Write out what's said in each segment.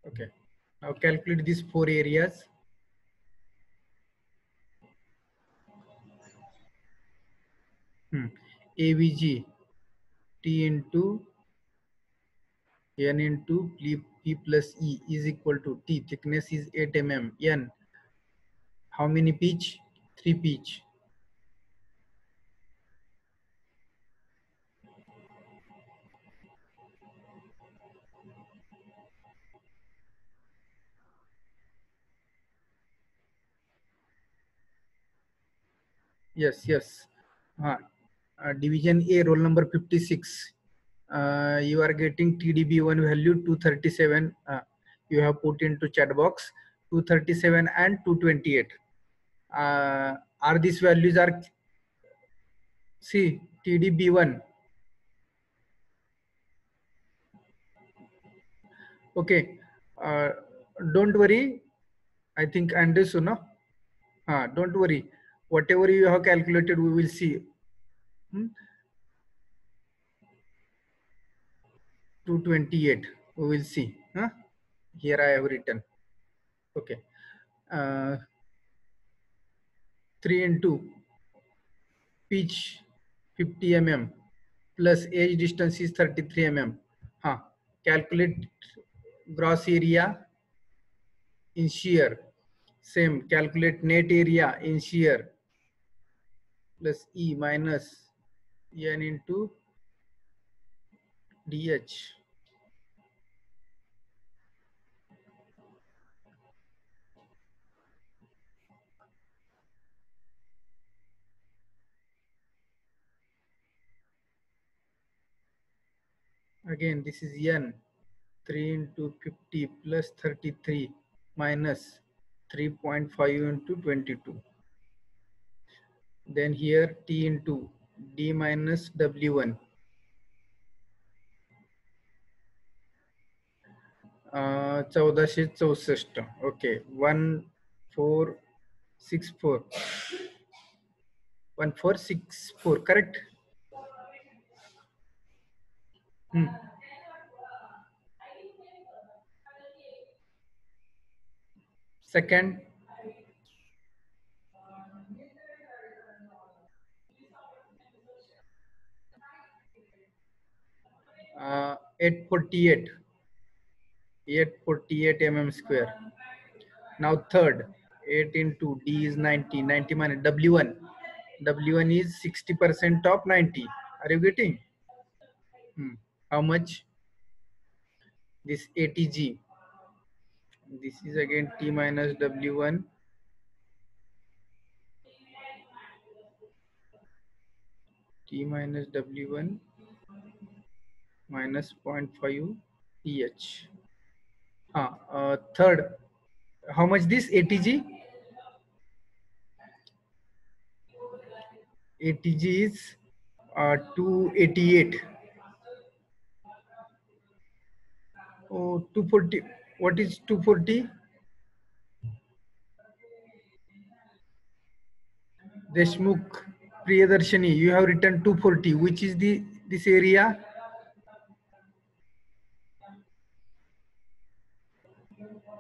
Okay. Now calculate these four areas. AVG T into N into P plus E is equal to T. Thickness is 8 mm. N. How many pitch? 3 pitch. Yes, yes. Division A, roll number 56. You are getting TDB1 value 237. You have put into chat box 237 and 228. Are these values are, see, TDB1. Okay. Don't worry. I think Anderson, no? Don't worry. Whatever you have calculated, we will see. 228. We will see. Here I have written. Okay. 3 into pitch 50 mm plus edge distance is 33 mm. Calculate gross area in shear. Same. Calculate net area in shear plus E minus N into DH. Again, this is N. 3 into 50 plus 33 minus 3.5 into 22. Then here T into D minus W1. 1464. Okay, 1464. 1464, correct? Second, 848. 848 mm square. Now third, 8 into D is 90. 90 minus W1. W1 is 60% of 90. Are you getting? How much? This ATG. This is again T minus W1. T minus W1 minus 0.5 TH. Third, how much this ATG? ATG is 288. Oh, 240. What is 240? Deshmukh Priyadarshini, you have written 240. Which is this area?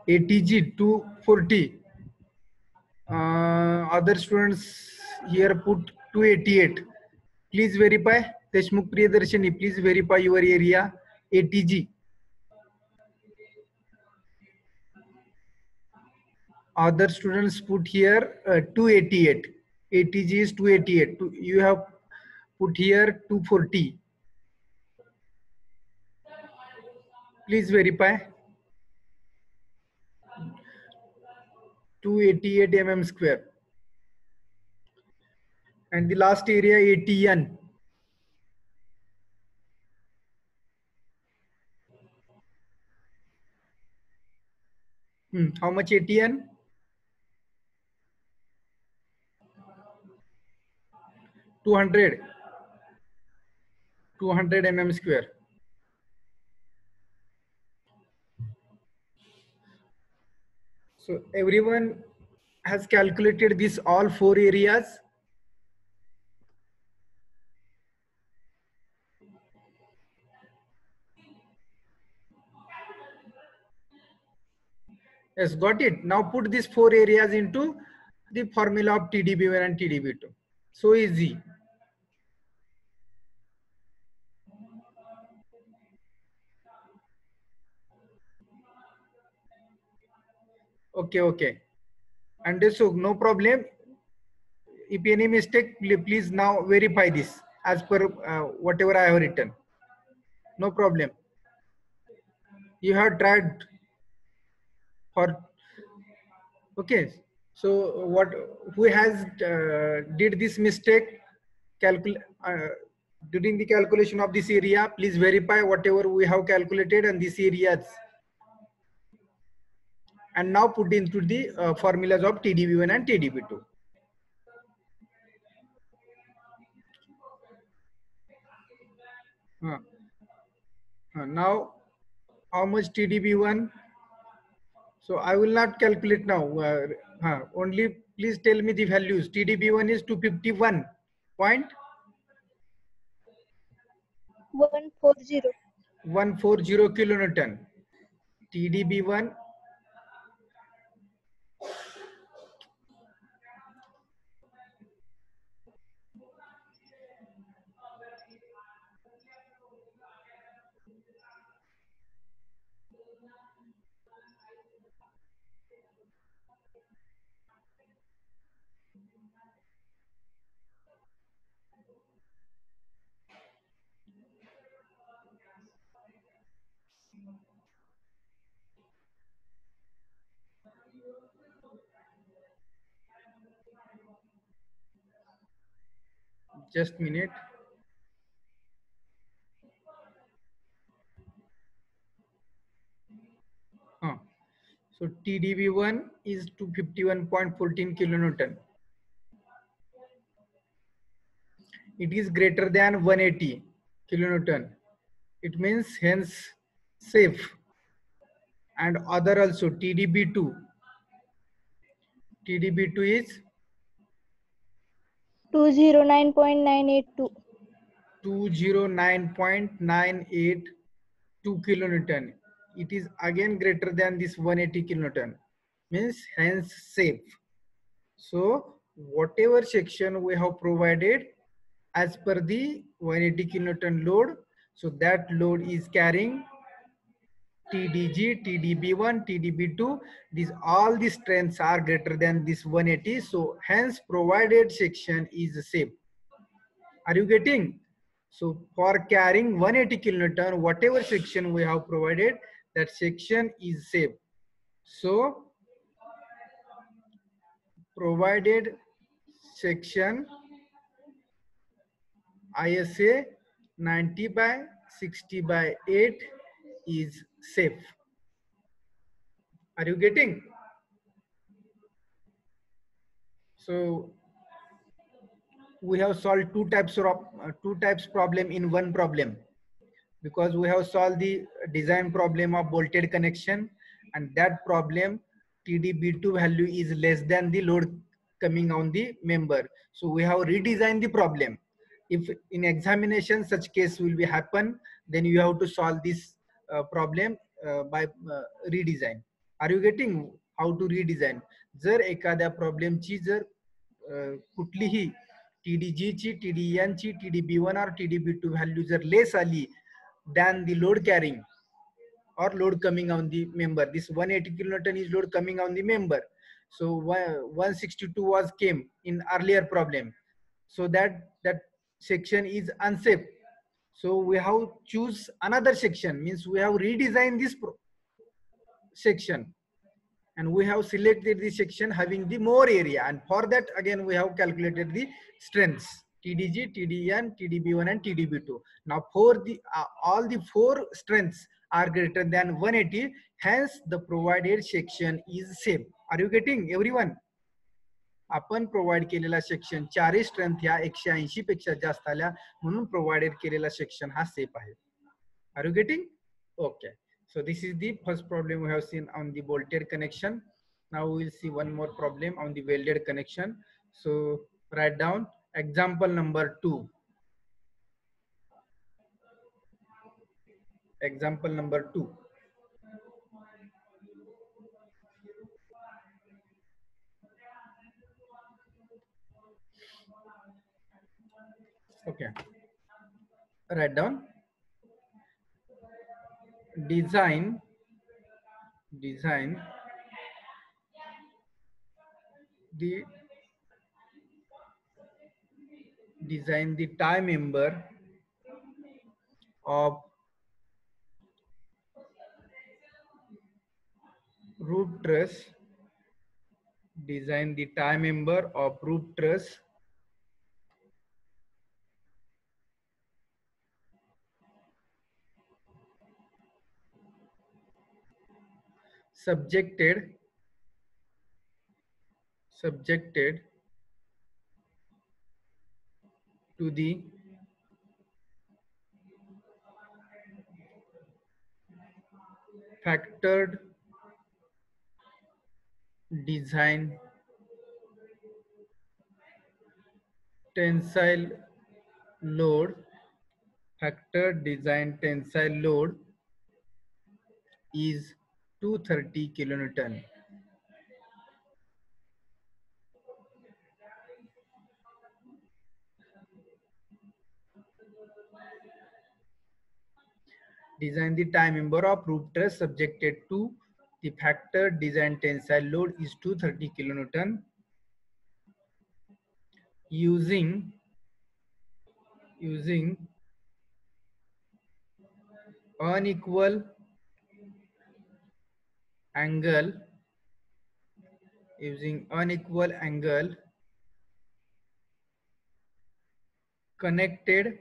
ATG 240. Other students here put 288. Please verify. Deshmukh Priyadarshini, please verify your area. ATG. Other students put here 288. ATG is 288. You have put here 240. Please verify. 288 mm square. And the last area ATN. How much ATN? 200. 200 mm square. So everyone has calculated this all four areas. Yes, got it. Now put these four areas into the formula of TdB1 and TdB2. So easy. Okay, okay. Understood. No problem. If any mistake, please now verify this as per whatever I have written. No problem. You have tried for, okay. So what, who has did this mistake during the calculation of this area? Please verify whatever we have calculated and this areas, and now put into the formulas of TdB1 and TdB2. Now, how much TdB1? So I will not calculate now. Only please tell me the values. TdB1 is 251 point 140. 140 kilonewton. TdB1, just minute. So TdB1 is 251.14 kilonewton. It is greater than 180 kilonewton. It means hence safe. And other also TdB2. TdB2 is 209.982. 209.982 kilonewton. It is again greater than this 180 kilonewton. Means hence safe. So whatever section we have provided as per the 180 kilonewton load, so that load is carrying TDG, TDB1, TDB2. These all the strengths are greater than this 180. So hence provided section is safe. Are you getting? So for carrying 180 kilonewton, whatever section we have provided, that section is safe. So provided section ISA 90/60/8 is safe. Are you getting? So we have solved two types problem in one problem, because we have solved the design problem of bolted connection, and that problem TdB2 value is less than the load coming on the member. So we have redesigned the problem. If in examination such case will be happen, then you have to solve this problem by redesign. Are you getting how to redesign? जर एखाद्या प्रॉब्लेमची जर कुठलीही TDG ची, TDN ची, TDB1 or TDB2 value जर less आली than the load carrying or load coming on the member, this 180 kilonewton is load coming on the member. So 162 was came in earlier problem. So that section is unsafe. So we have choose another section, means we have redesigned this section, and we have selected the section having the more area, and for that again we have calculated the strengths TDG, TDN, TDB1 and TDB2. Now for the all the four strengths are greater than 180, hence the provided section is safe. Are you getting everyone? आपण provide केलेला section चारही strength ह्या 180 पेक्षा जास्त आल्या म्हणून provided केलेला section हा सेफ आहे. Are you getting? Okay. So this is the first problem we have seen on the bolted connection. Now we will see one more problem on the welded connection. So write down example number 2. Example number 2. Okay, write down. Design the tie member of roof truss. Design the tie member of roof truss subjected to the factored design tensile load. Factored design tensile load is 230 kilonewton. Design the tie member of roof truss subjected to the factored design tensile load is 230 kilonewton using unequal angle connected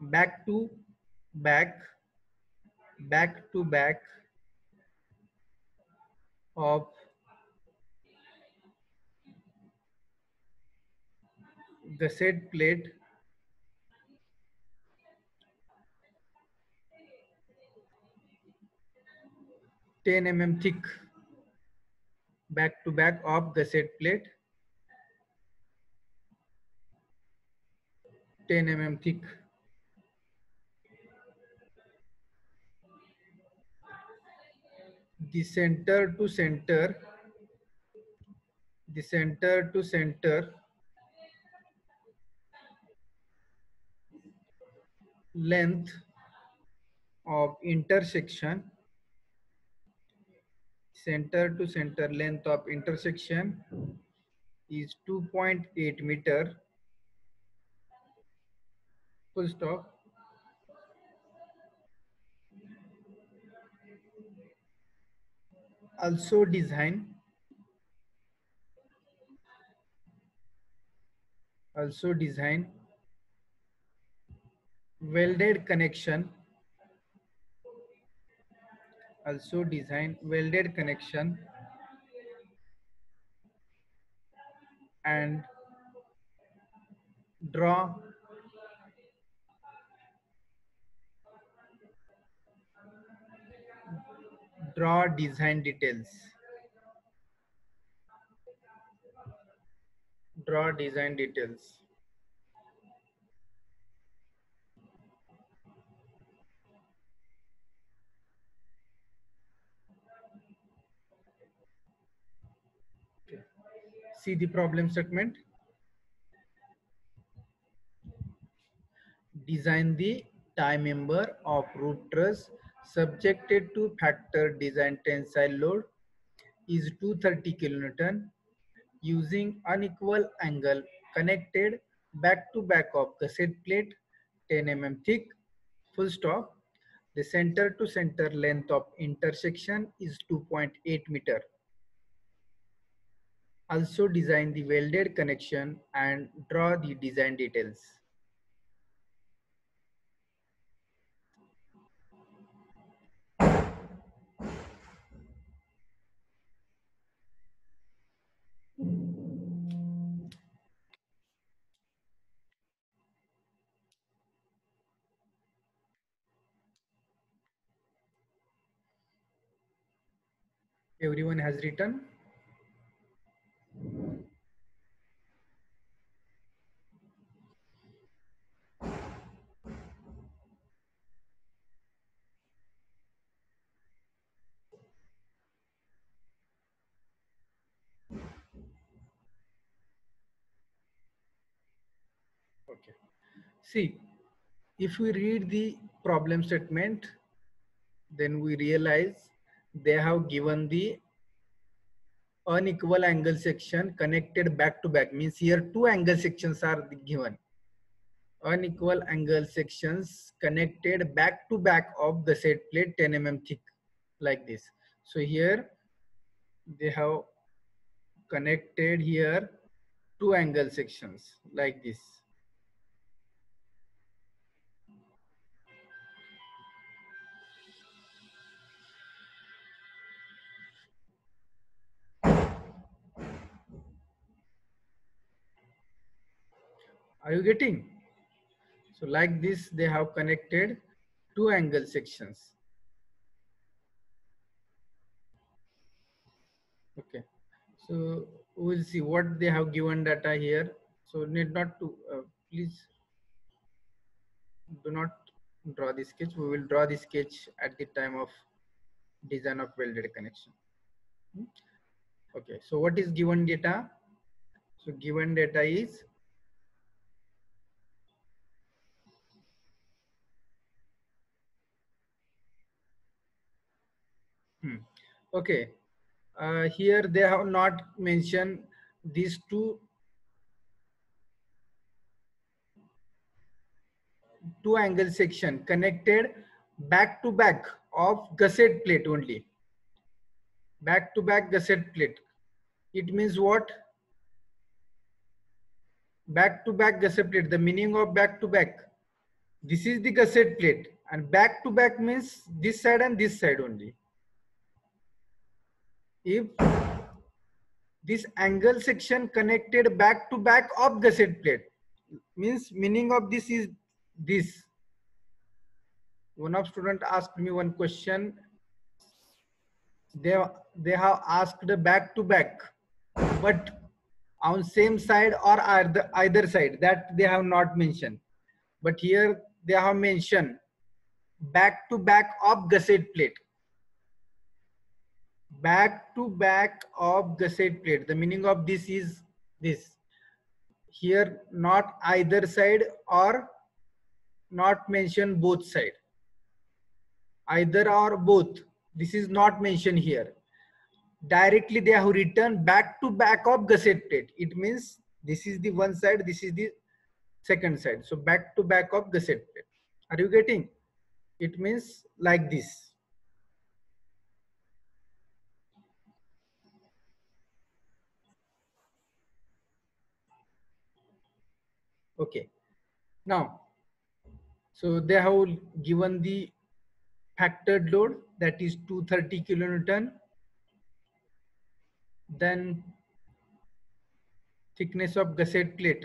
back to back of gusset plate 10 mm thick. Back to back of gusset plate 10 mm thick. The center to center length of intersection is 2.8 meter. Full stop. Also design welded connection and draw design details. Okay. See the problem statement. Design the tie member of roof truss subjected to factor design tensile load is 230 kilonewton using unequal angle connected back to back of gusset plate 10 mm thick. Full stop. The center to center length of intersection is 2.8 meter. Also design the welded connection and draw the design details. Everyone has written. Okay. See, if we read the problem statement, then we realize they have given the unequal angle section connected back to back. Means here two angle sections are given. Unequal angle sections connected back to back of the set plate 10 mm thick, like this. So here they have connected here two angle sections like this. Are you getting? So like this, they have connected two angle sections. Okay. So we'll see what they have given data here. So need not to, please do not draw the sketch. We will draw the sketch at the time of design of welded connection. Okay. So what is given data? So given data is okay. Here they have not mentioned these two angle section connected back to back of gusset plate only. Back to back gusset plate. It means what? Back to back gusset plate. The meaning of back to back. This is the gusset plate, and back to back means this side and this side only. If this angle section connected back to back of gusset plate, means meaning of this is this. One of student asked me one question. They have asked back to back, but on same side or either side, that they have not mentioned. But here they have mentioned back to back of gusset plate. Back to back of gusset plate. The meaning of this is this. Here not either side or not mention both side. Either or both. This is not mentioned here. Directly they have written back to back of gusset plate. It means this is the one side, this is the second side. So back to back of gusset plate. Are you getting? It means like this. Okay. Now, so they have given the factored load, that is 230 kilonewton. Then thickness of gusset plate.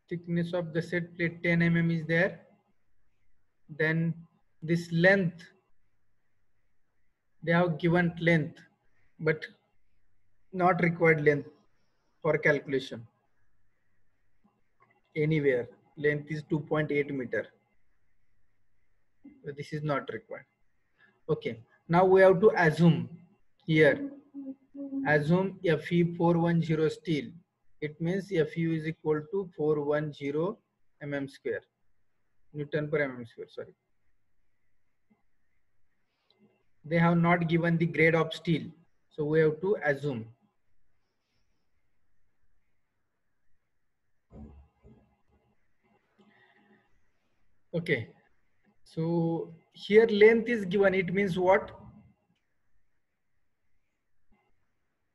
Thickness of gusset plate 10 mm is there. Then this length, they have given length, but not required length for calculation. Anywhere length is 2.8 meter. This is not required. Okay, now we have to assume here. Assume Fe410 steel. It means Fu is equal to 410 mm square, Newton per mm square. Sorry. They have not given the grade of steel, so we have to assume. Okay, so here length is given. It means what?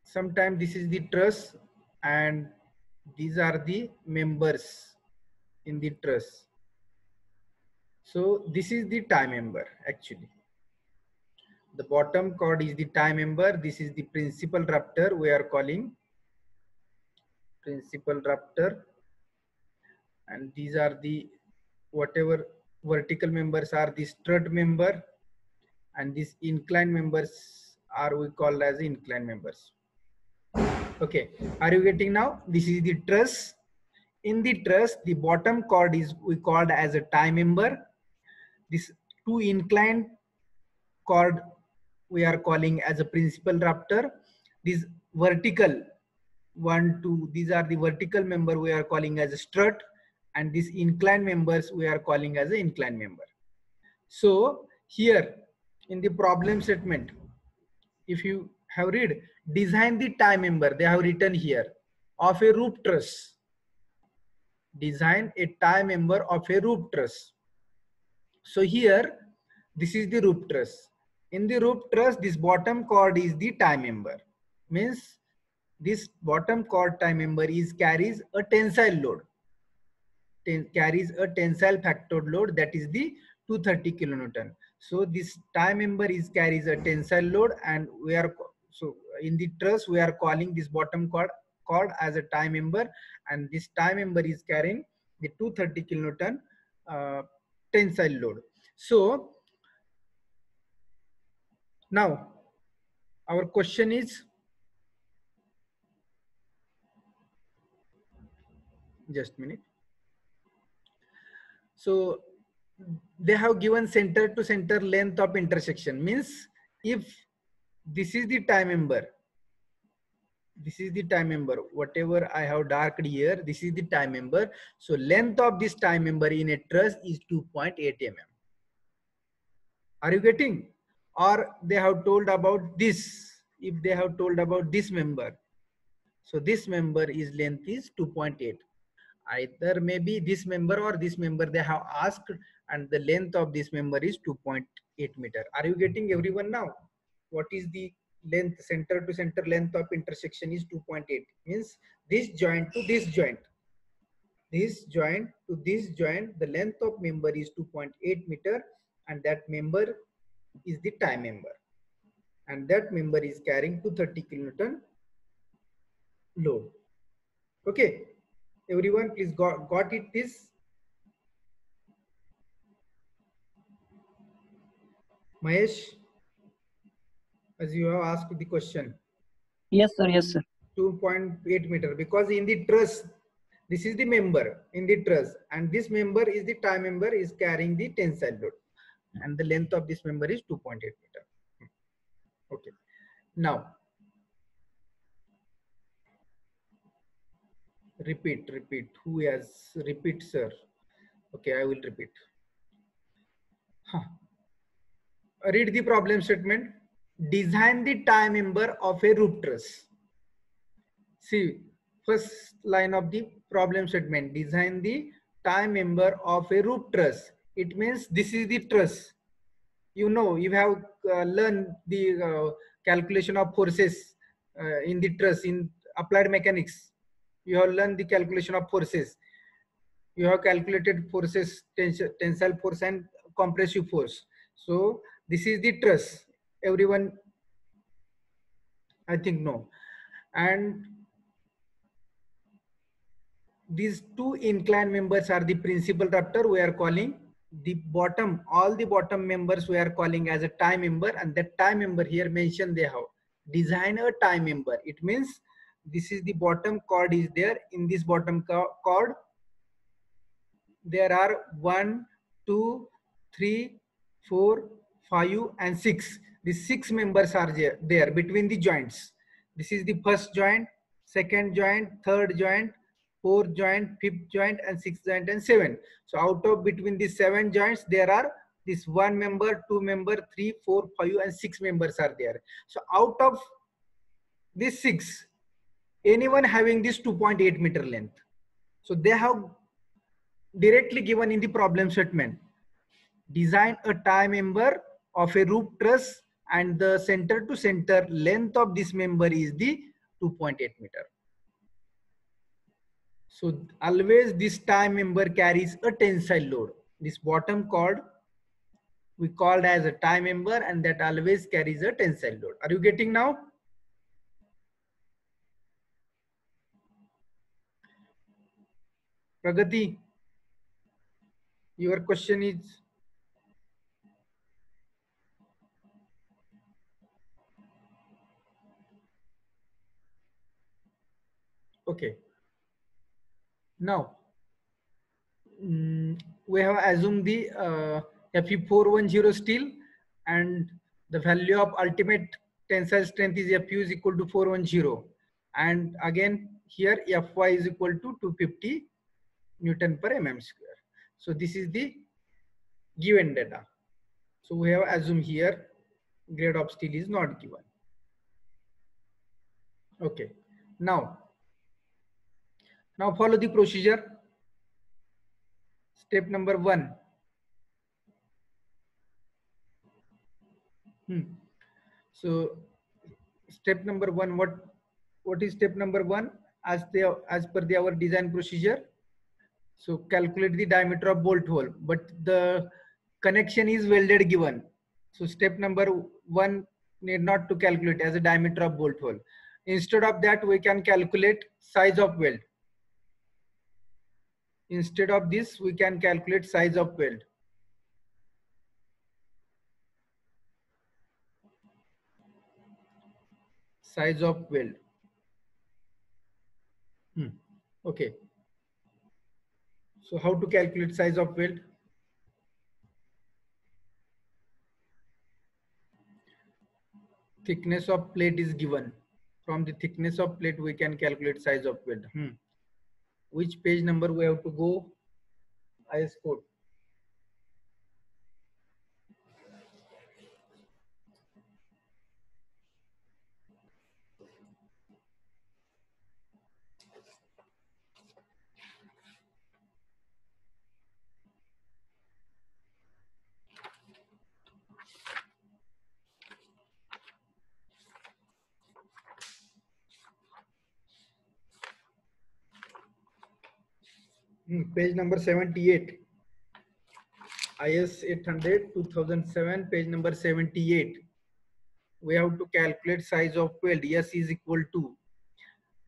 Sometimes this is the truss and these are the members in the truss. So this is the tie member actually. The bottom cord is the tie member. This is the principal rupter we are calling principal rupter, and these are the whatever vertical members are the strut member, and these inclined members are we call as inclined members. Okay, are you getting now? This is the truss. In the truss, the bottom cord is we called as a tie member. This two inclined cord we are calling as a principal rupter. These vertical 1, 2, these are the vertical member we are calling as a strut, and these inclined members we are calling as an inclined member. So here in the problem statement, if you have read, design the tie member, they have written here, of a roof truss. Design a tie member of a roof truss. So here, this is the roof truss. In the roof truss, this bottom cord is the tie member. Means this bottom cord tie member is carries a tensile load. Carries a tensile factor load, that is the 230 kilonewton. So this tie member is carries a tensile load, and we are, so in the truss we are calling this bottom cord as a tie member, and this tie member is carrying the 230 kilonewton tensile load. So now our question is, just a minute. So they have given center to center length of intersection. Means if this is the tie member, this is the tie member, whatever I have darked here, this is the tie member. So length of this tie member in a truss is 2.8 mm. Are you getting? Or they have told about this, if they have told about this member, so this member is length is 2.8. Either maybe this member or this member they have asked, and the length of this member is 2.8 meter. Are you getting everyone now? What is the length, center to center length of intersection is 2.8. Means this joint to this joint, this joint to this joint, the length of member is 2.8 meter, and that member is the tie member, and that member is carrying 230 kilonewton load. Okay, everyone, please got it this? Mahesh, as you have asked the question. Yes, sir. Yes, sir. 2.8 meter, because in the truss, this is the member in the truss, and this member is the tie member is carrying the tensile load, and the length of this member is 2.8 meter. Okay, now repeat. Who has repeat, sir? Okay, I will repeat. Read the problem statement. Design the tie member of a roof truss. See, first line of the problem statement, design the tie member of a roof truss. It means this is the truss. You know, you have learned the calculation of forces in the truss in applied mechanics. You have learned the calculation of forces. You have calculated forces, tensile force and compressive force. So this is the truss. Everyone, I think, no. And these two inclined members are the principal rupture. We are calling the bottom, all the bottom members we are calling as a tie member, and that tie member here mentioned they have design a tie member. It means this is the bottom cord is there. In this bottom cord there are 1, 2, 3, 4, 5 and 6. The 6 members are there between the joints. This is the first joint, second joint, third joint, fourth joint, fifth joint, and sixth joint, and 7. So out of between these 7 joints, there are this 1 member, 2 member, 3, 4, 5, and 6 members are there. So out of these 6, anyone having this 2.8 meter length. So they have directly given in the problem statement. Design a tie member of a roof truss, and the center to center length of this member is the 2.8 meter. So always this tie member carries a tensile load. This bottom cord we called as a tie member, and that always carries a tensile load. Are you getting now? Pragati, your question is? Okay. Now, we have assumed the Fe410 steel, and the value of ultimate tensile strength is Fu is equal to 410, and again here Fy is equal to 250 Newton per mm square. So this is the given data. So we have assumed here grade of steel is not given. Okay, now follow the procedure. Step number 1. So step number 1, what is step number 1 as per our design procedure? So calculate the diameter of bolt hole, but the connection is welded given. So step number 1 need not to calculate as a diameter of bolt hole. Instead of that, we can calculate size of weld. Instead of this, we can calculate size of weld. Size of weld. Okay. So how to calculate size of weld? Thickness of plate is given. From the thickness of plate, we can calculate size of weld. Which page number we have to go? IS code. Page number 78. IS 800 2007, page number 78. We have to calculate size of weld. S is equal to,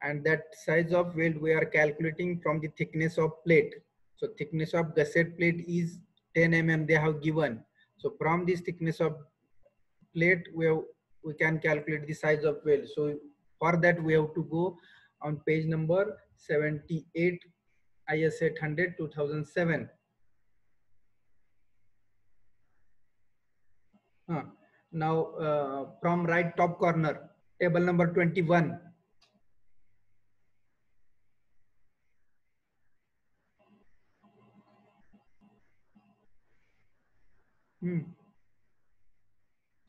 and that size of weld we are calculating from the thickness of plate. So thickness of gusset plate is 10 mm they have given. So from this thickness of plate we can calculate the size of weld. So for that we have to go on page number 78, IS 800 2007. Now from right top corner, table number 21.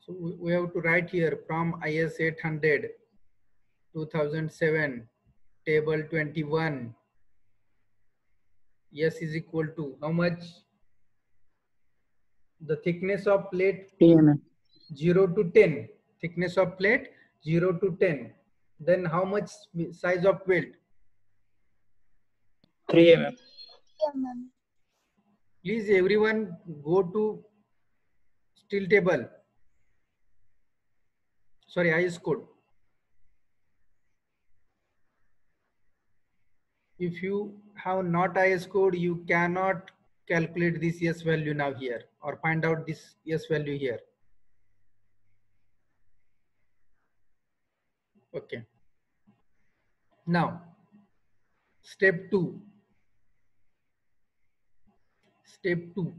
So we have to write here from IS 800 2007, table 21. S is equal to how much? The thickness of plate 3 mm. 0 to 10. Thickness of plate 0 to 10. Then how much size of weld? 3 mm. Please everyone go to steel table. Sorry, IS code. If you have not IS code, you cannot calculate this S value now here or find out this S value here. Okay. Now, step 2. Step 2.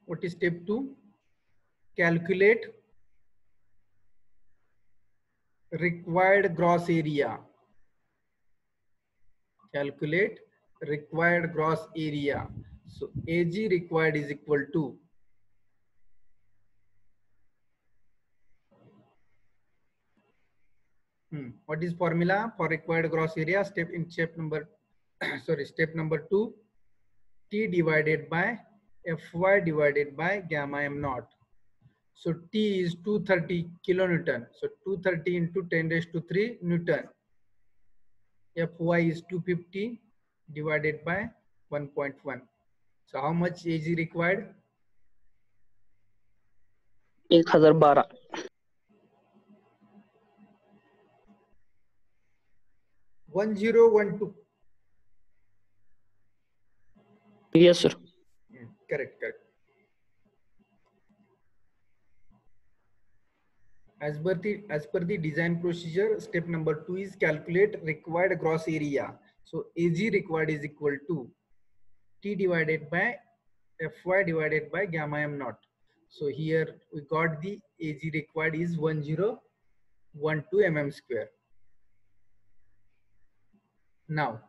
What is step 2? Calculate required gross area. Calculate required gross area. So AG required is equal to what is formula for required gross area? Step number 2, T divided by Fy divided by gamma m naught. So T is 230 kilonewton. So 230 into 10 raised to 3 Newton. Fy is 250 divided by 1.1. So how much AG required? 1012. 1012. Yes, sir. Correct. As per the design procedure, step number 2 is calculate required gross area. So AG required is equal to T divided by Fy divided by gamma m naught. So here we got the AG required is 1012. 12 mm square. Now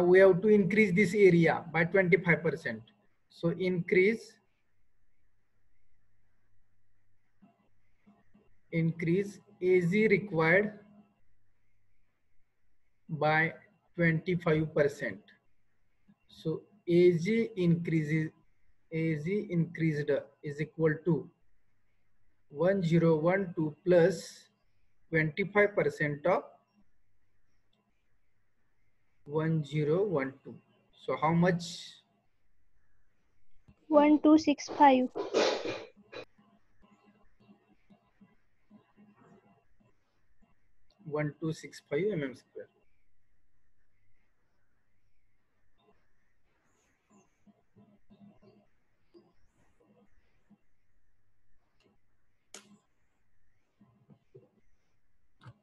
we have to increase this area by 25%. So increase AZ required by 25%. So AZ increased is equal to 1012 plus 25% of 1012. So how much? 1265. 1265 mm square.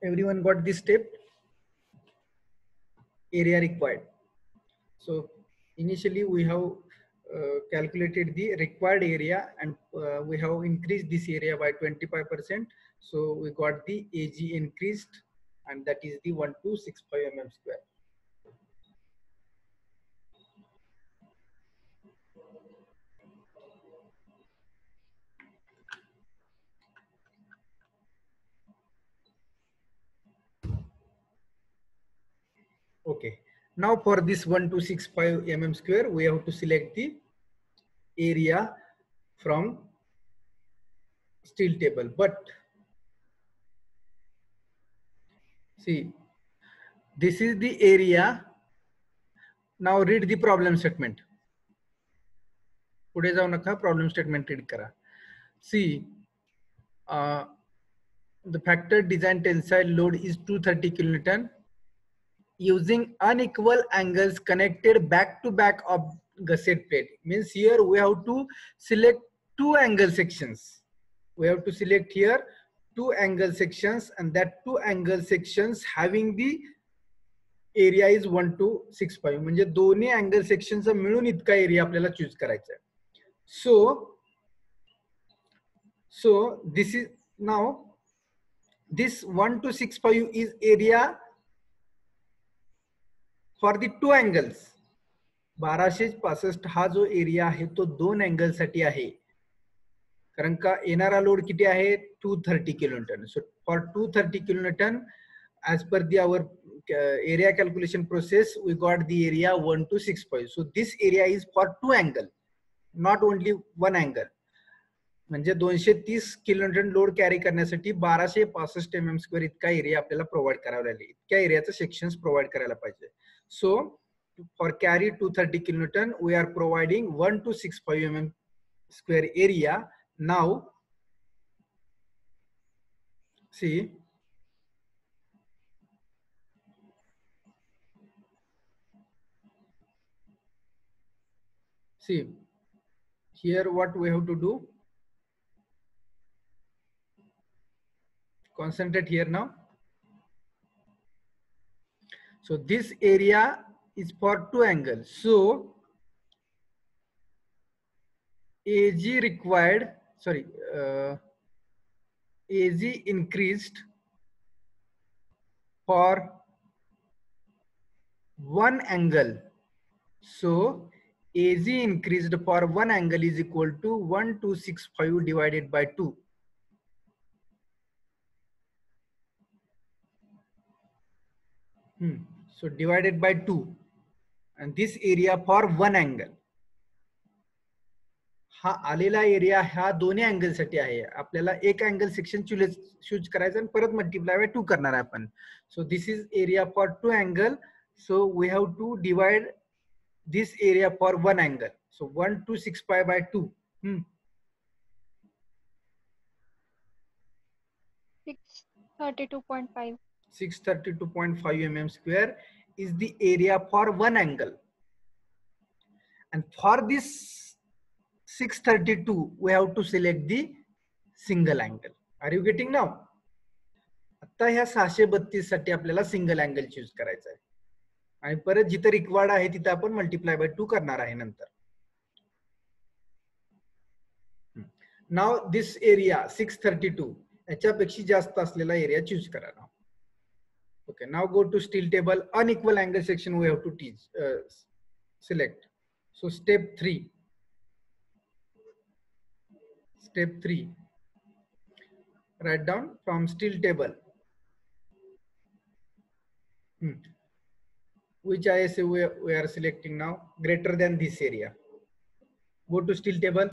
Everyone got this step? Area required. So initially we have calculated the required area, and we have increased this area by 25%. So we got the AG increased, and that is the 1265 mm square. Okay. Now for this 1265 mm square, we have to select the area from steel table. But see, this is the area. Now read the problem statement. पुढे जाऊ नका, problem statement read करा. See, the factor design tensile load is 230 kilonewton using unequal angles connected back to back of gusset plate. Means here we have to select two angle sections. We have to select here two angle sections, and that two angle sections having the area is 1265. म्हणजे दोन्ही angle सेक्शनचा मिळून इतका area आपल्याला choose करायचा आहे. So this is now this 1265 is area for the two angles. 1265 हा जो एरिया आहे तो दोन अँगल साठी आहे, कारण का येणारा लोड किती आहे 230 kilonewton. So for 230 kilonewton as per the our area calculation process we got the area 1265. So this area is for two angle, not only one angle. म्हणजे 230 किलोन्यूटन लोड कॅरी करण्यासाठी 1265 mm square इतका area आपल्याला provide करावा लागेल. इतक्या एरियाचं sections provide करायला पाहिजे. So for carry 230 kilonewton we are providing 1265 mm square area. Now see, see here what we have to do. Concentrate here now. So this area is for two angles. So AG required, sorry, AG increased for one angle. So AG increased for one angle is equal to 1265 divided by 2. So divided by 2, and this area for one angle. हा आलेला area ह्या दोन्ही angle साठी आहे. आपल्याला एक angle section choose करायचं आणि परत मल्टिप्लाय बाय 2 करणार आहे आपण. So this is area for two angle. So we have to divide this area for one angle. So 1265 by 2. 632.5. 632.5 mm square is the area for one angle. And for this 632 we have to select the single angle. Are you getting now? आता ह्या 632 साठी आपल्याला single angle choose करायचा आहे, आणि परत जिथे required आहे तिथे आपण मल्टिप्लाय बाय 2 करणार आहे नंतर. नाउ दिस एरिया 632 याच्यापेक्षा जास्त असलेला एरिया चूज करा. Okay, now go to steel table. Unequal angle section we have to teach. Select. So step 3. Step 3. Write down from steel table. Which ISA we are selecting now? Greater than this area. Go to steel table.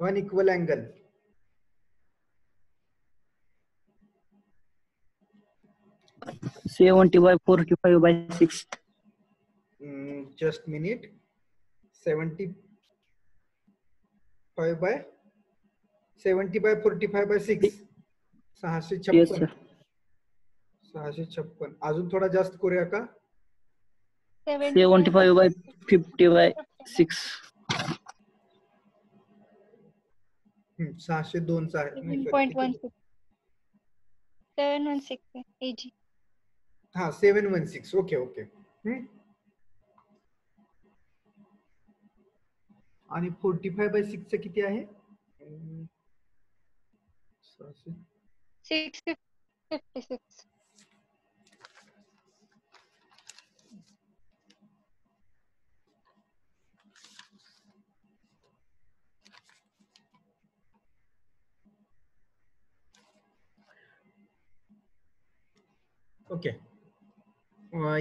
Unequal angle. by 45 by 6. Just minute. 70 by 45 by 6. 656. Yes, sir. 656. अजून थोडा जास्त करूया का? 75 by 50 by 6. 602 चा आहे. 7.16. 716 AG. हा 716. Okay. आणि 45 by 6 चं किती आहे? 656. ओके.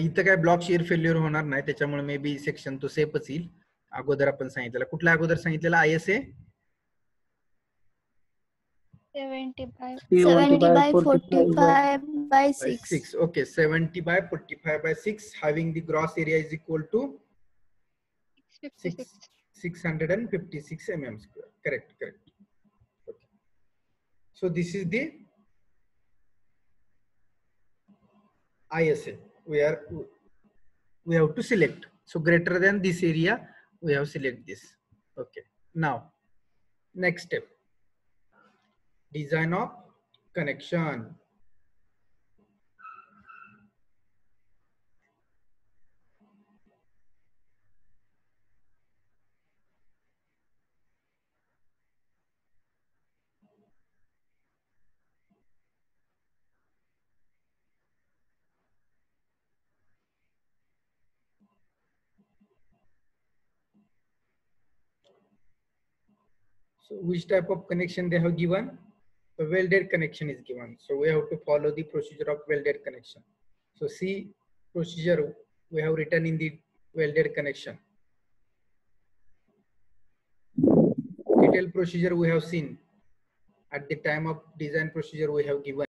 इथं काय ब्लॉक शेअर फेल्युअर होणार नाही, त्याच्यामुळे मे बी सेक्शन तो सेफच येईल. अगोदर आपण सांगितलेला कुठला अगोदर सांगितलेला ISA 70 by 45 by 6. 6. Okay, 70 by 45 by 6 having the gross area is equal to 656 mm square. Correct. Okay. So this is the ISA we have to select. So greater than this area we have select this. Okay. Now next step, design of connection. So which type of connection they have given? The welded connection is given. So we have to follow the procedure of welded connection. So see procedure we have written in the welded connection. Detailed procedure we have seen. At the time of design procedure we have given.